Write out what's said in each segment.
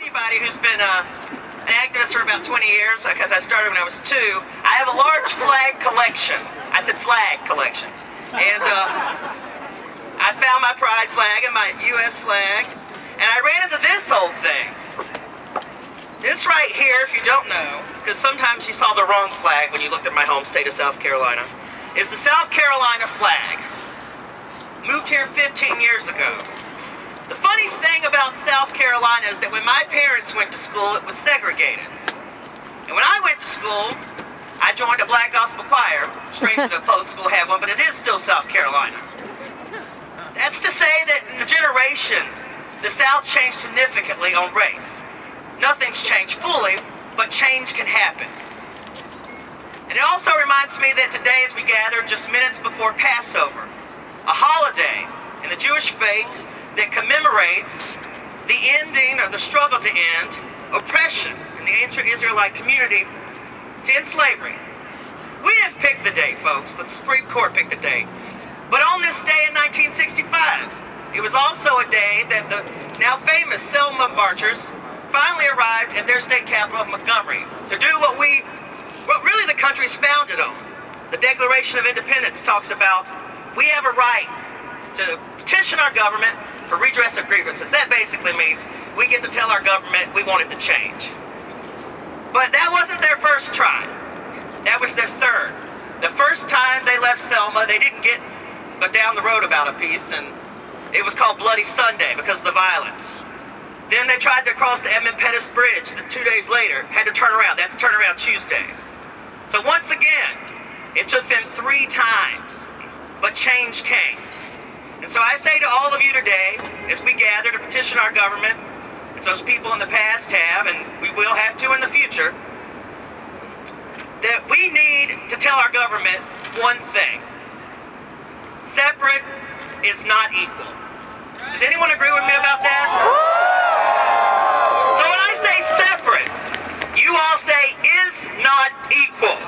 Anybody who's been an activist for about 20 years, because I started when I was 2, I have a large flag collection. I said flag collection. And I found my pride flag and my U.S. flag, and I ran into this old thing. This right here, if you don't know, because sometimes you saw the wrong flag when you looked at my home state of South Carolina, is the South Carolina flag. Moved here 15 years ago. The funny thing about South Carolina is that when my parents went to school, it was segregated. And when I went to school, I joined a black gospel choir. Strange that a public school had one, but it is still South Carolina. That's to say that in a generation, the South changed significantly on race. Nothing's changed fully, but change can happen. And it also reminds me that today, as we gather just minutes before Passover, a holiday in the Jewish faith that commemorates the ending or the struggle to end oppression in the ancient Israelite community to end slavery. We didn't pick the date, folks. The Supreme Court picked the date. But on this day in 1965, it was also a day that the now famous Selma marchers finally arrived at their state capital of Montgomery to do what really the country's founded on. The Declaration of Independence talks about we have a right to petition our government for redress of grievances. That basically means we get to tell our government we want it to change. But that wasn't their first try. That was their third. The first time they left Selma, they didn't get but down the road about a piece, and it was called Bloody Sunday because of the violence. Then they tried to cross the Edmund Pettus Bridge 2 days later, had to turn around. That's Turnaround Tuesday. So once again, it took them 3 times, but change came. And so I say to all of you today, as we gather to petition our government, as those people in the past have, and we will have to in the future, that we need to tell our government one thing. Separate is not equal. Does anyone agree with me about that? So when I say separate, you all say is not equal.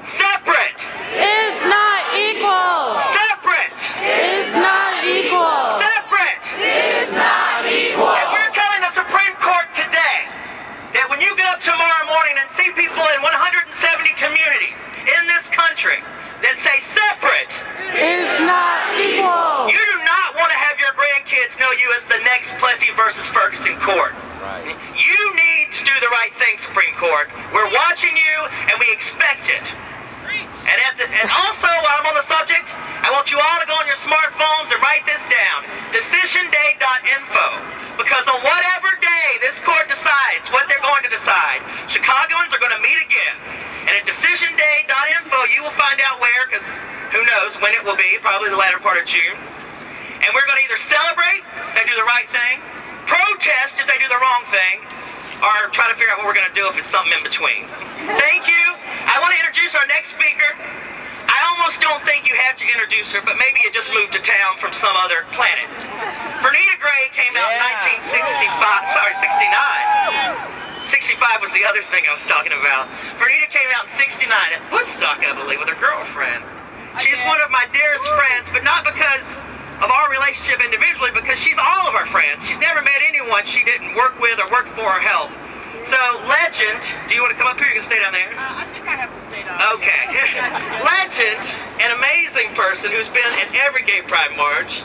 Separate is not equal. Separate Is not equal. Separate Is not equal. And we're telling the Supreme Court today that when you get up tomorrow morning and see people in 170 communities in this country that say separate Is not equal. you do not want to have your grandkids know you as the next Plessy versus Ferguson court. Right. You need to do the right thing, Supreme Court. We're watching you, and we expect it. And also, while I'm on the subject, I want you all to go on your smartphones and write this down, decisionday.info. Because on whatever day this court decides what they're going to decide, Chicagoans are going to meet again. And at decisionday.info, you will find out where, because who knows when it will be, probably the latter part of June. And we're going to either celebrate if they do the right thing, protest if they do the wrong thing, or try to figure out what we're going to do if it's something in between. Thank you. I want to introduce our next speaker. I almost don't think you have to introduce her, but maybe you just moved to town from some other planet. Vernita Gray came out in 1969. 65 was the other thing I was talking about. Vernita came out in 69 at Woodstock, I believe, with her girlfriend. She's one of my dearest friends, but not because of our relationship individually, because she's all of our friends. She's never met anyone she didn't work with or work for or help. So, legend, do you want to come up here? You can stay down there. I think I have to stay down. Okay. Legend, an amazing person who's been at every gay pride march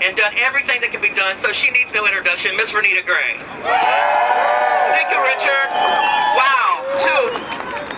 and done everything that can be done, so she needs no introduction, Miss Vernita Gray. Thank you, Richard. Wow,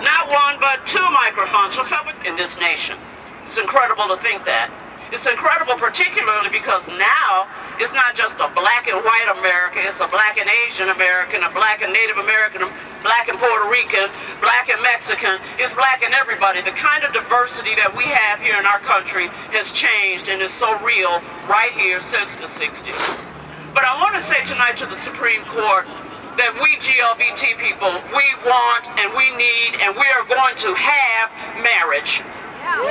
not one, but 2 microphones. What's up in this nation? It's incredible to think that. It's incredible particularly because now it's not just a black and white America, it's a black and Asian American, a black and Native American, black and Puerto Rican, black and Mexican. It's black and everybody. The kind of diversity that we have here in our country has changed and is so real right here since the 60s. But I want to say tonight to the Supreme Court that we GLBT people, we want and we need and we are going to have marriage. We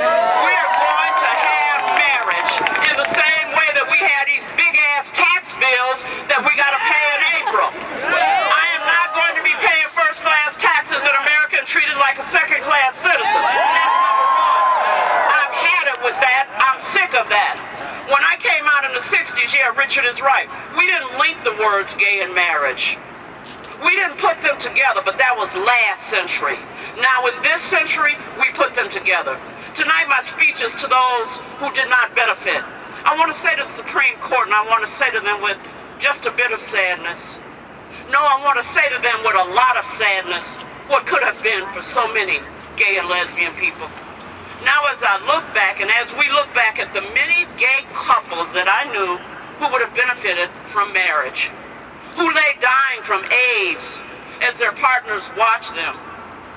are going to have marriage in the same way that we had these big-ass tax bills that we got to pay in April. I am not going to be paying first-class taxes in America and treated like a second-class citizen. That's number one. I've had it with that. I'm sick of that. When I came out in the 60s, yeah, Richard is right. We didn't link the words gay and marriage. We didn't put them together, but that was last century. Now in this century, we put them together. Tonight my speech is to those who did not benefit. I want to say to the Supreme Court, and I want to say to them with just a bit of sadness. No, I want to say to them with a lot of sadness what could have been for so many gay and lesbian people. Now as I look back, and as we look back at the many gay couples that I knew who would have benefited from marriage, who lay dying from AIDS as their partners watched them,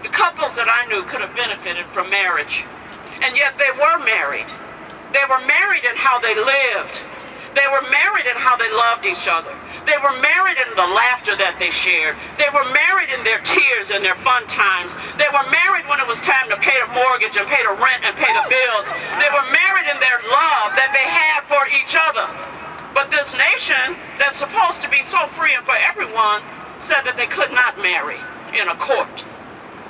the couples that I knew could have benefited from marriage. And yet they were married. They were married in how they lived. They were married in how they loved each other. They were married in the laughter that they shared. They were married in their tears and their fun times. They were married when it was time to pay the mortgage and pay the rent and pay the bills. They were married in their love that they had for each other. But this nation that's supposed to be so free and for everyone said that they could not marry in a court.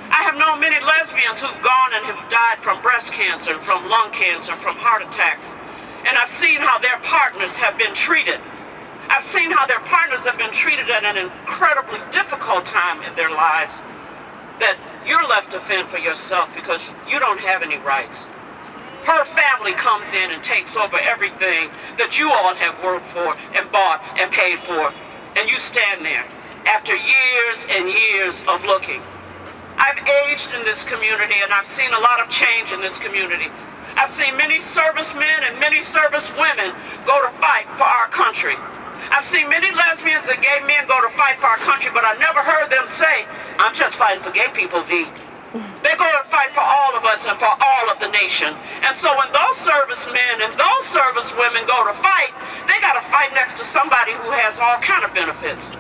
I have known many lesbians who've gone and have died from breast cancer, from lung cancer, from heart attacks. And I've seen how their partners have been treated. I've seen how their partners have been treated at an incredibly difficult time in their lives, that you're left to fend for yourself because you don't have any rights. Her family comes in and takes over everything that you all have worked for and bought and paid for, and you stand there after years and years of looking. I've aged in this community and I've seen a lot of change in this community. I've seen many servicemen and many servicewomen go to fight for our country. I've seen many lesbians and gay men go to fight for our country, but I never heard them say, I'm just fighting for gay people, V. They go and fight for all of us and for all of the nation. And so when those servicemen and those servicewomen go to fight, they got to fight next to somebody who has all kind of benefits,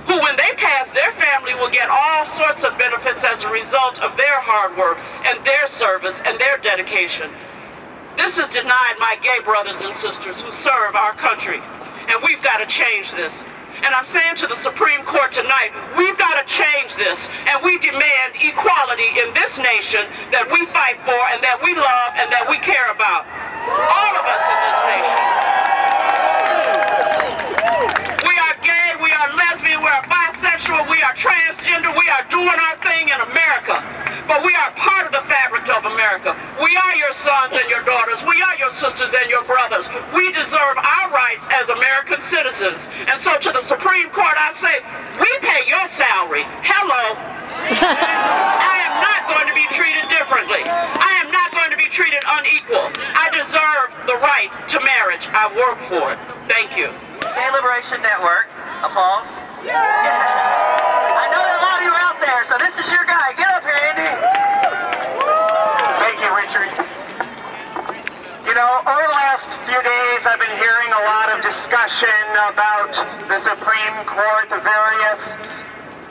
who when they pass, their family will get all sorts of benefits as a result of their hard work and their service and their dedication. This is denied my gay brothers and sisters who serve our country, and we've got to change this. And I'm saying to the Supreme Court tonight, we've got to change this, and we demand equality in this nation that we fight for and that we love and that we care about. All of us in this nation. We are gay, we are lesbian, we are bisexual, we are transgender, we are doing our thing in America. But we are part of the fabric of America. We are your sons and your daughters. We are your sisters and your brothers. We deserve our rights as American citizens. And so to the Supreme Court, I say, we pay your salary. Hello. I am not going to be treated differently. I am not going to be treated unequal. I deserve the right to marriage. I work for it. Thank you. Gay Liberation Network. Applause. Yeah. I know there are a lot of you out there, so this is your guy. Get up here, Andy. Thank you, Richard. You know, over the last few days, I've been hearing a lot of discussion about the Supreme Court, the various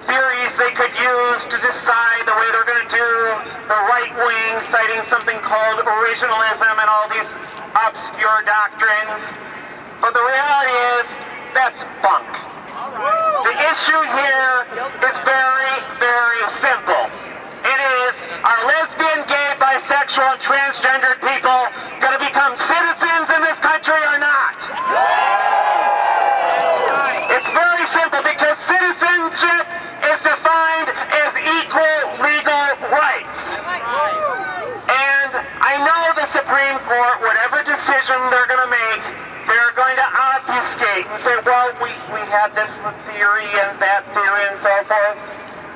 theories they could use to decide the way they're going to do the right wing, citing something called originalism and all these obscure doctrines. But the reality is, that's bunk. The issue here is very, very simple. It is, are lesbian, gay, bisexual, and transgendered people going to become citizens in this country or not? It's very simple because citizenship is defined as equal legal rights. And I know the Supreme Court, whatever decision they're going to make, they're going to obfuscate and say, well, we had this theory and that theory and so forth.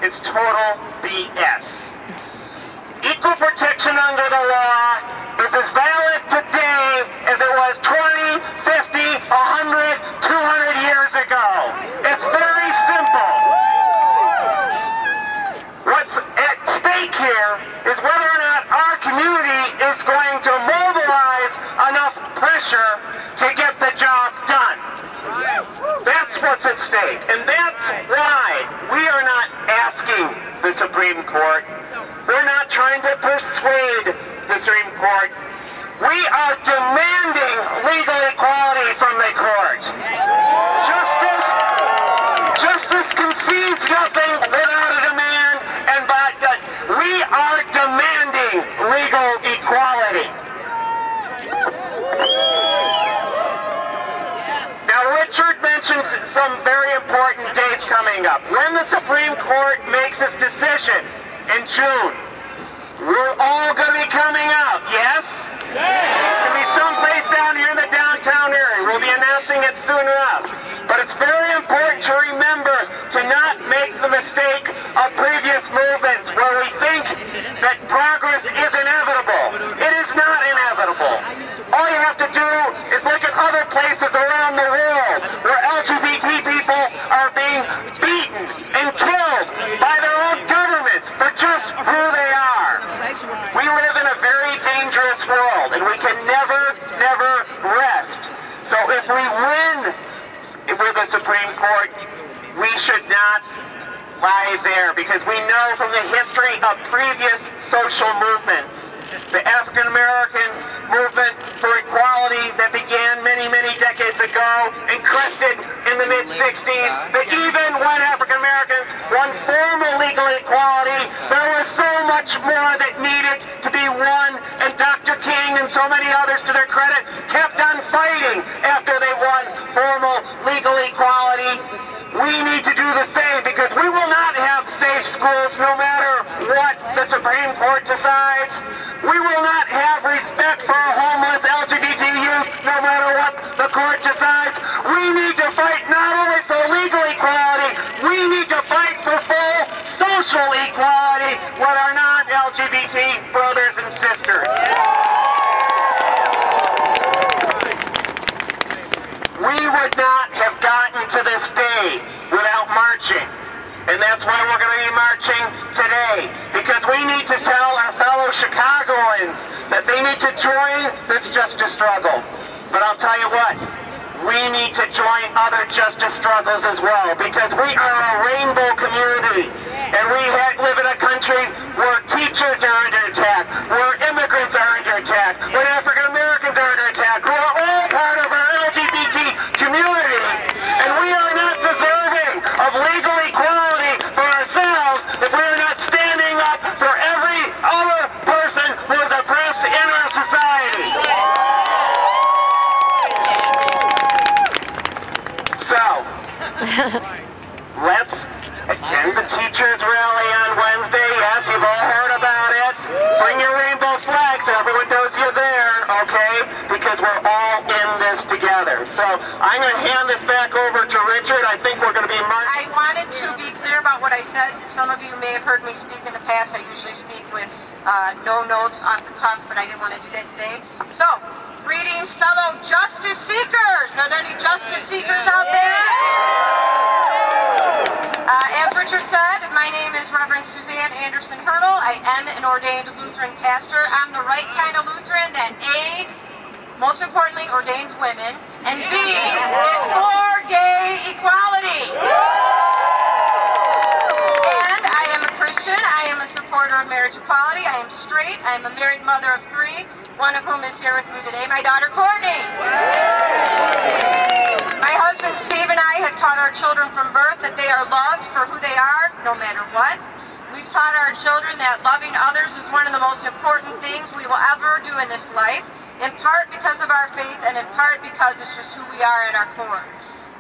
It's total BS. Equal protection under the law is as valid today as it was 20, 50, 100, 200 years ago. It's very simple. What's at stake here is whether or not our community is going to mobilize enough pressure to get the job done. That's what's at stake. And that's why we are not asking the Supreme Court. We're not trying to persuade the Supreme Court. We are demanding legal equality from the court. Justice concedes nothing without a demand, and we are demanding legal equality. Now, Richard mentioned some very important dates coming up. When the Supreme Court makes its decision in June, we're all going to be coming out, yes? It's going to be someplace down here in the downtown area. We'll be announcing it soon enough. But it's very important to remember to not make the mistake of previous movements where we think that progress is inevitable. It is not inevitable. All you have to do is look at other places around the world where LGBT people are being beaten and killed by their own governments for just who they are. We live in a very dangerous world, and we can never, never rest. So if we win with the Supreme Court, we should not lie there, because we know from the history of previous social movements, the African American movement for equality that began many, many decades ago and crested in the mid-60s, that even when African Americans won formal legal equality, there was so much more that needed to be won, and Dr. King and so many others, to their credit, kept on fighting after they won formal legal equality. We need to do the same, because we will not have safe schools no matter what the Supreme Court decides. We will not have respect for our homeless LGBT youth no matter what the court decides. We need to fight not only for legal equality, we need to fight for full social equality with our non-LGBT brothers and sisters. We would not have gotten to this day without marching. And that's why we're going to be marching today, because we need to tell our fellow Chicagoans that they need to join this justice struggle. But I'll tell you what, we need to join other justice struggles as well, because we are a rainbow community, and we live in a country where teachers are under attack, where immigrants are under attack, where African Americans are under attack, who are all part of our LGBT community, and we are not deserving of legal equality for ourselves if we are not standing up for every other person who is oppressed in our society. So, let's attend the teachers' rally on Wednesday. Yes, you've all heard about it. Bring your rainbow flag so everyone knows you're there, okay? Because we're all in this together. So, I'm going to hand this back over to Richard. I think we're going to be marching. I wanted to be clear about what I said. Some of you may have heard me speak in the past. I usually speak with no notes off the cuff, but I didn't want to do that today. So, greetings, fellow justice seekers. Are there any justice seekers out there? As Richard said, my name is Reverend Suzanne Anderson Hurdle. I am an ordained Lutheran pastor. I'm the right kind of Lutheran that A, most importantly, ordains women, and B, is for gay equality. And I am a Christian. I am a supporter of marriage equality. I am straight. I am a married mother of 3, one of whom is here with me today, my daughter Courtney. My husband Steve and I have taught our children from birth that they are loved for who they are, no matter what. We've taught our children that loving others is one of the most important things we will ever do in this life, in part because of our faith and in part because it's just who we are at our core.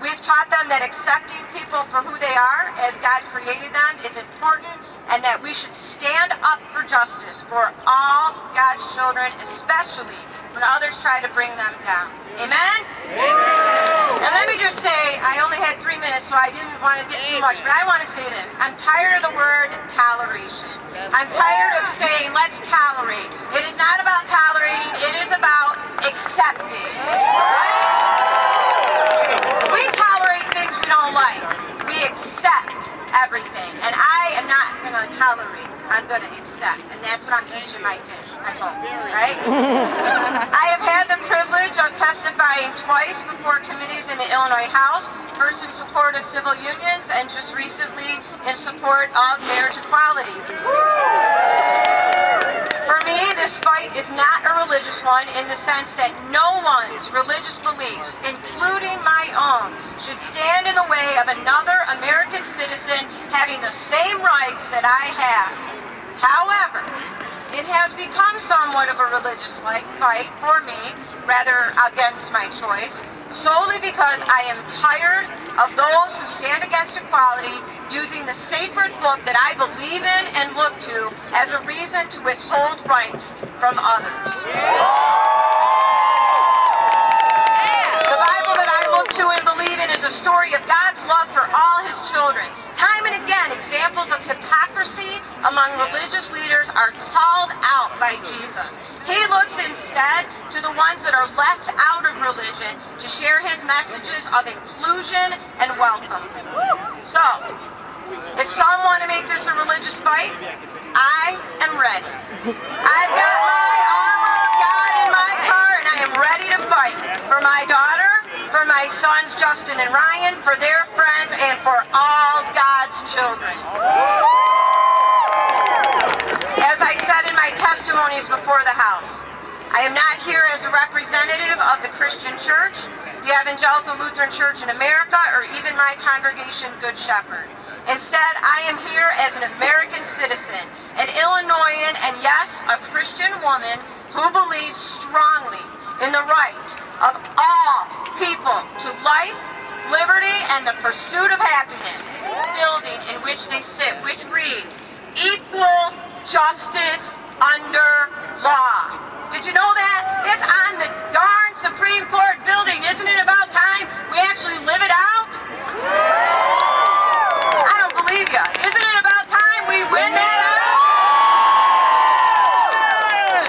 We've taught them that accepting people for who they are, as God created them, is important, and that we should stand up for justice for all God's children, especially when others try to bring them down. Amen? Amen. And let me just say, I only had 3 minutes, so I didn't want to get too much, but I want to say this. I'm tired of the word toleration. I'm tired of saying, let's tolerate. It is not about tolerating, it is about accepting. We tolerate things we don't like. We accept everything. And I am not going to tolerate. I'm going to accept. And that's what I'm teaching my kids, I hope. Right? I have had the privilege of testifying twice before committees in the Illinois House, first in support of civil unions and just recently in support of marriage equality. For me, this fight is not a religious one in the sense that no one's religious beliefs, including my own, should stand in the way of another American citizen having the same rights that I have. However, it has become somewhat of a religious fight for me, rather against my choice. solely because I am tired of those who stand against equality using the sacred book that I believe in and look to as a reason to withhold rights from others. The Bible that I look to and believe in is a story of God's love for all his children. Time and again, examples of hypocrisy among religious leaders are called out by Jesus. He looks instead to the ones that are left out of religion to share his messages of inclusion and welcome. So, if some want to make this a religious fight, I am ready. I've got my armor of God in my car and I am ready to fight for my daughter, for my sons Justin and Ryan, for their friends, and for all God's children. As I said in my testimonies before the House, I am not here as a representative of the Christian Church, the Evangelical Lutheran Church in America, or even my congregation, Good Shepherd. Instead, I am here as an American citizen, an Illinoisan, and yes, a Christian woman who believes strongly in the right of all people to life, liberty, and the pursuit of happiness. Building in which they sit, which read, equal justice under law. Did you know that? It's on the darn Supreme Court building. Isn't it about time we actually live it out? I don't believe you. Isn't it about time we win that out?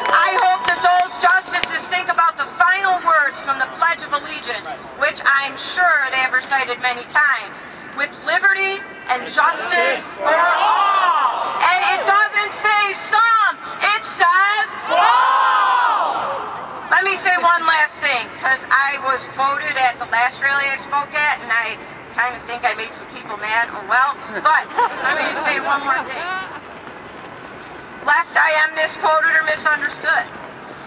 I hope that those justices think about the final words from the Pledge of Allegiance, which I'm sure they have recited many times, with liberty and justice for all. And it doesn't say some, it says all. Let me say one last thing, because I was quoted at the last rally I spoke at, and I kind of think I made some people mad. Oh well, but let me just say one more thing. Lest I am misquoted or misunderstood,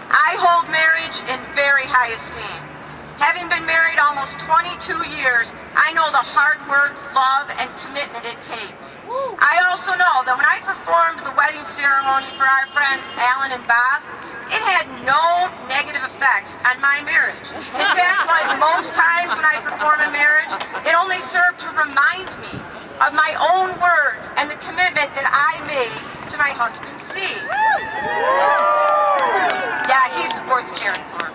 I hold marriage in very high esteem. Having been married almost 22 years, I know the hard work, love, and commitment it takes. I also know that when I performed the wedding ceremony for our friends Alan and Bob, it had no negative effects on my marriage. In fact, like most times when I perform a marriage, it only served to remind me of my own words and the commitment that I made to my husband, Steve. Yeah, he's worth caring for.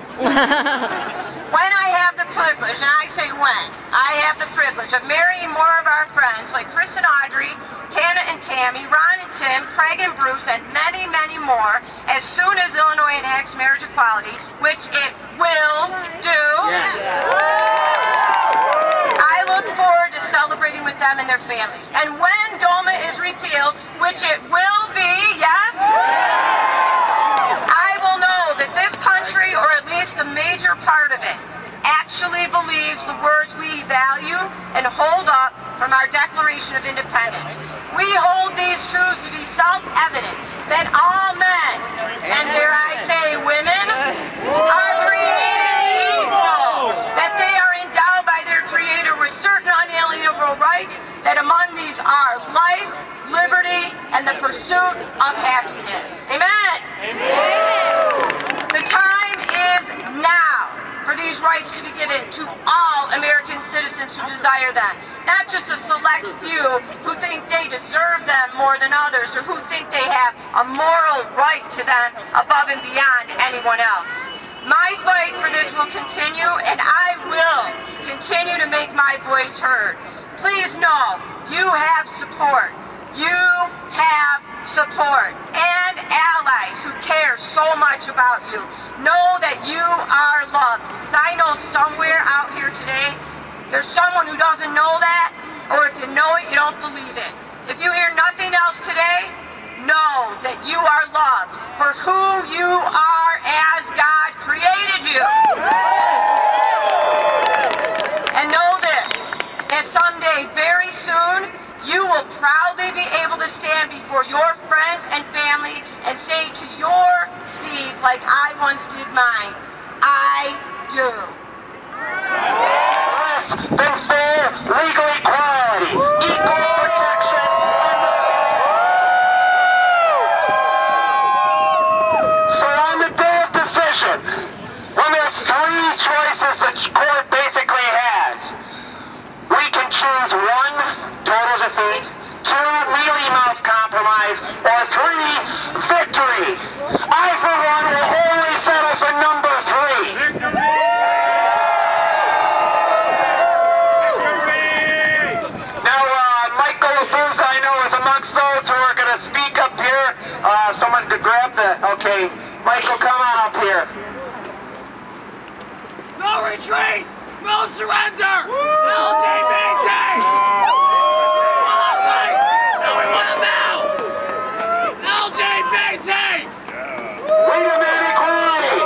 When I have the privilege, and I say when, I have the privilege of marrying more of our friends like Chris and Audrey, Tana and Tammy, Ron and Tim, Craig and Bruce, and many, many more, as soon as Illinois enacts marriage equality, which it will do, I look forward to celebrating with them and their families. And when DOMA is repealed, which it will be, yes? I will know that this country, or at least the major part of it, actually believes the words we value and hold up from our Declaration of Independence. We hold these truths to be self-evident that all men, and dare I say women, are created equal, that they are endowed by their Creator with certain unalienable rights, that among these are life, liberty, and the pursuit of happiness. Amen? Amen. The time is now for these rights to be given to all American citizens who desire them, not just a select few who think they deserve them more than others, or who think they have a moral right to them above and beyond anyone else. My fight for this will continue, and I will continue to make my voice heard. Please know you have support. You have support and allies who care so much about you. Know that you are loved. Because I know somewhere out here today, there's someone who doesn't know that, or if you know it, you don't believe it. If you hear nothing else today, know that you are loved for who you are as God created you. And know this, that someday, very soon, you will proudly be able to stand before your friends and family and say to your Steve, like I once did mine, I do. Less than fair legal equality, equal protection. So on the day of decision, when there's three choices the court basically Okay, Michael, come on up here. No retreat! No surrender! LGBT! We want our rights! No, we want them now! LGBT! Freedom and equality!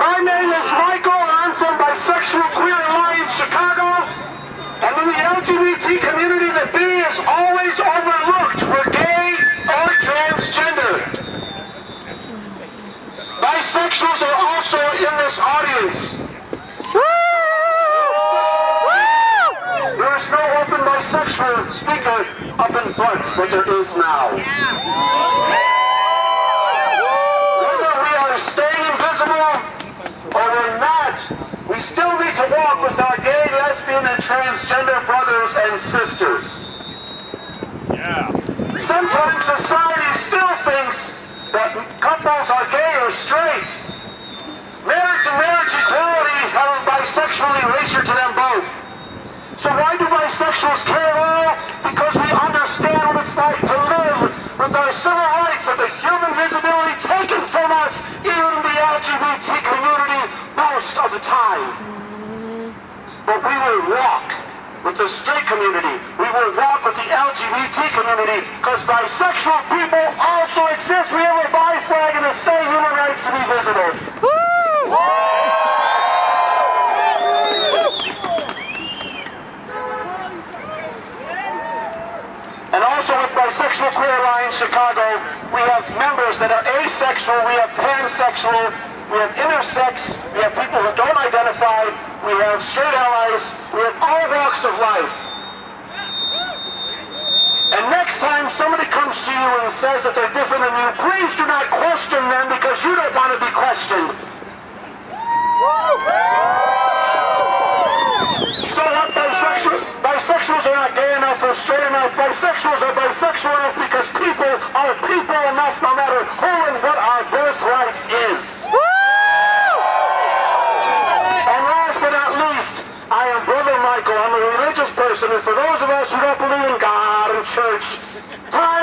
My name is Michael, and I'm from Bisexual Queer Alliance Chicago. And in the LGBT community, the B is always overlooked. We're gay or transgender. Bisexuals are also in this audience. There is no open bisexual speaker up in front, but there is now. Whether we are staying invisible or we're not, we still need to walk with our gay, lesbian, and transgender brothers and sisters. Sometimes society still thinks that couples are gay or straight. Marriage and marriage equality have bisexual erasure to them both. So why do bisexuals care at all? Because we understand what it's like to live with our civil rights and the human visibility taken from us, even in the LGBT community, most of the time. But we will walk with the straight community. We will walk with the LGBT community, because bisexual people also exist. We have a bi flag and the same human rights to be visible. And also with Bisexual Queer Alliance Chicago, we have members that are asexual, we have pansexual, we have intersex, we have people who don't identify, we have straight allies, we have all walks of life. And next time somebody comes to you and says that they're different than you, please do not question them, because you don't want to be questioned. So what, bisexuals are not gay enough or straight enough. Bisexuals are bisexual enough because people are people enough no matter who and what our birthright is. And last but not least, I am Brother Michael. I'm a religious person, and for those of us who don't believe in God and church, time